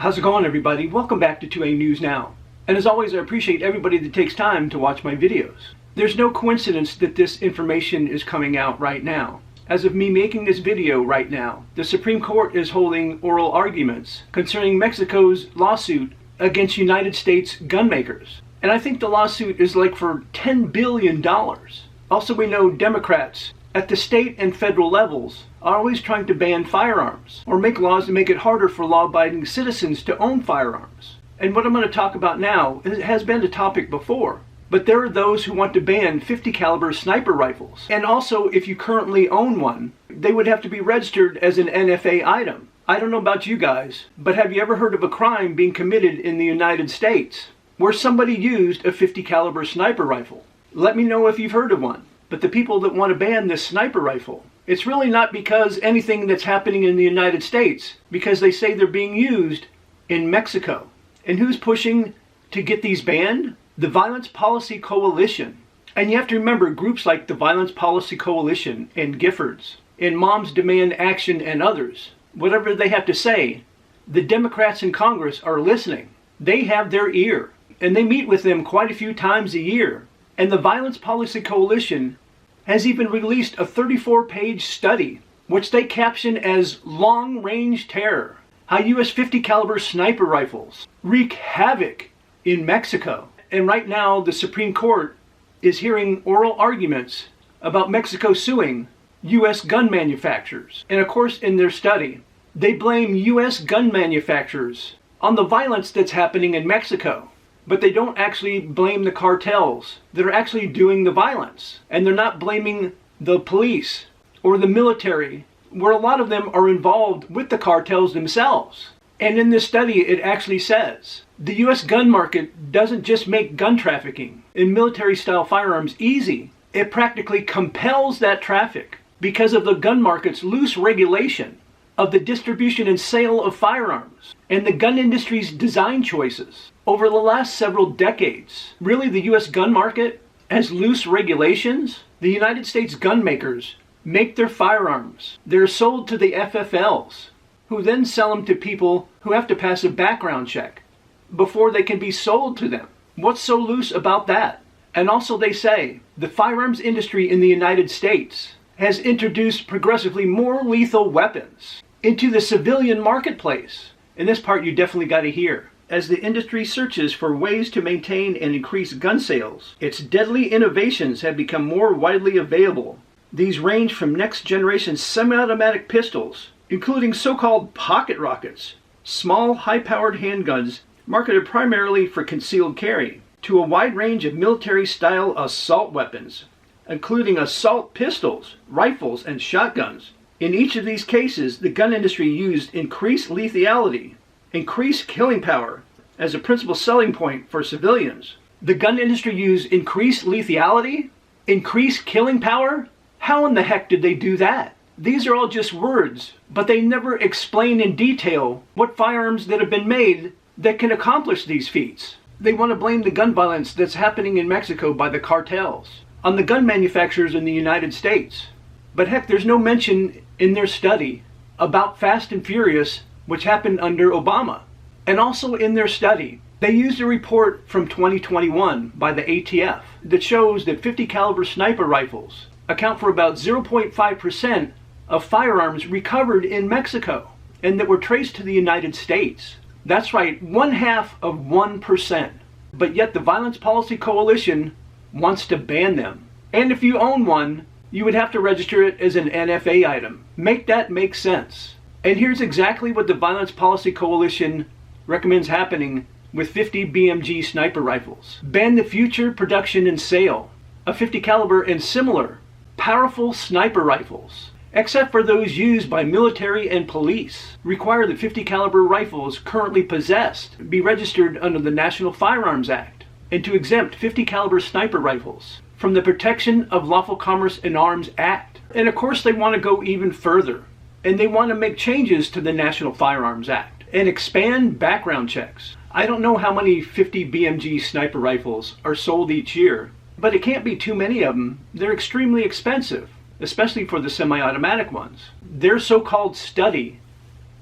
How's it going, everybody? Welcome back to 2A News Now. And as always, I appreciate everybody that takes time to watch my videos. There's no coincidence that this information is coming out right now. As of me making this video right now, the Supreme Court is holding oral arguments concerning Mexico's lawsuit against United States gun makers. And I think the lawsuit is like for $10 billion. Also, we know Democrats at the state and federal levels are always trying to ban firearms or make laws to make it harder for law-abiding citizens to own firearms. And what I'm going to talk about now has been a topic before, but there are those who want to ban .50 caliber sniper rifles. And also, if you currently own one, they would have to be registered as an NFA item. I don't know about you guys, but have you ever heard of a crime being committed in the United States where somebody used a .50 caliber sniper rifle? Let me know if you've heard of one. But the people that want to ban this sniper rifle, it's really not because anything that's happening in the United States, because they say they're being used in Mexico. And who's pushing to get these banned? The Violence Policy Coalition. And you have to remember groups like the Violence Policy Coalition and Giffords and Moms Demand Action and others, whatever they have to say, the Democrats in Congress are listening. They have their ear, and they meet with them quite a few times a year. And the Violence Policy Coalition has even released a 34-page study, which they caption as Long-Range Terror, how U.S. .50 caliber sniper rifles wreak havoc in Mexico. And right now, the Supreme Court is hearing oral arguments about Mexico suing U.S. gun manufacturers. And of course, in their study, they blame U.S. gun manufacturers on the violence that's happening in Mexico. But they don't actually blame the cartels that are actually doing the violence. And they're not blaming the police or the military, where a lot of them are involved with the cartels themselves. And in this study, it actually says the U.S. gun market doesn't just make gun trafficking in military-style firearms easy. It practically compels that traffic because of the gun market's loose regulation of the distribution and sale of firearms and the gun industry's design choices over the last several decades. Really, the U.S. gun market has loose regulations. The United States gun makers make their firearms. They're sold to the FFLs, who then sell them to people who have to pass a background check before they can be sold to them. What's so loose about that? And also they say the firearms industry in the United States has introduced progressively more lethal weapons into the civilian marketplace. And this part you definitely got to hear. As the industry searches for ways to maintain and increase gun sales, its deadly innovations have become more widely available. These range from next-generation semi-automatic pistols, including so-called pocket rockets, small, high-powered handguns marketed primarily for concealed carry, to a wide range of military-style assault weapons, including assault pistols, rifles, and shotguns. In each of these cases, the gun industry used increased lethality, increased killing power as a principal selling point for civilians. The gun industry used increased lethality, increased killing power? How in the heck did they do that? These are all just words, but they never explain in detail what firearms that have been made that can accomplish these feats. They want to blame the gun violence that's happening in Mexico by the cartels on the gun manufacturers in the United States. But heck, there's no mention in their study about Fast and Furious, which happened under Obama. And also in their study, they used a report from 2021 by the ATF that shows that .50 caliber sniper rifles account for about 0.5% of firearms recovered in Mexico and that were traced to the United States. That's right, 0.5%. But yet the Violence Policy Coalition wants to ban them. And if you own one, you would have to register it as an NFA item. Make that make sense. And here's exactly what the Violence Policy Coalition recommends happening with 50 BMG sniper rifles. Ban the future production and sale of .50 caliber and similar powerful sniper rifles, except for those used by military and police. Require that .50 caliber rifles currently possessed be registered under the National Firearms Act, and to exempt .50 caliber sniper rifles from the Protection of Lawful Commerce and Arms Act. And of course they want to go even further, and they want to make changes to the National Firearms Act and expand background checks. I don't know how many 50 BMG sniper rifles are sold each year, but it can't be too many of them. They're extremely expensive, especially for the semi-automatic ones. Their so-called study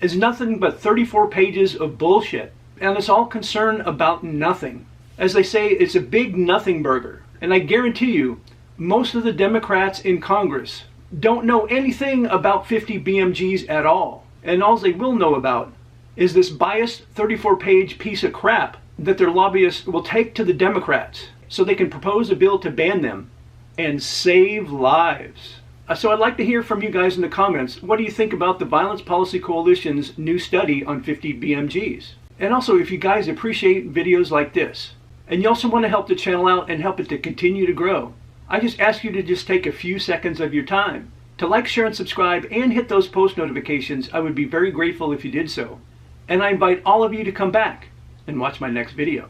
is nothing but 34 pages of bullshit. And it's all concern about nothing. As they say, it's a big nothing burger. And I guarantee you, most of the Democrats in Congress don't know anything about 50 BMGs at all. And all they will know about is this biased 34-page piece of crap that their lobbyists will take to the Democrats so they can propose a bill to ban them and save lives. So I'd like to hear from you guys in the comments. What do you think about the Violence Policy Coalition's new study on 50 BMGs? And also, if you guys appreciate videos like this, and you also want to help the channel out and help it to continue to grow, I just ask you to just take a few seconds of your time to like, share, and subscribe, and hit those post notifications. I would be very grateful if you did so. And I invite all of you to come back and watch my next video.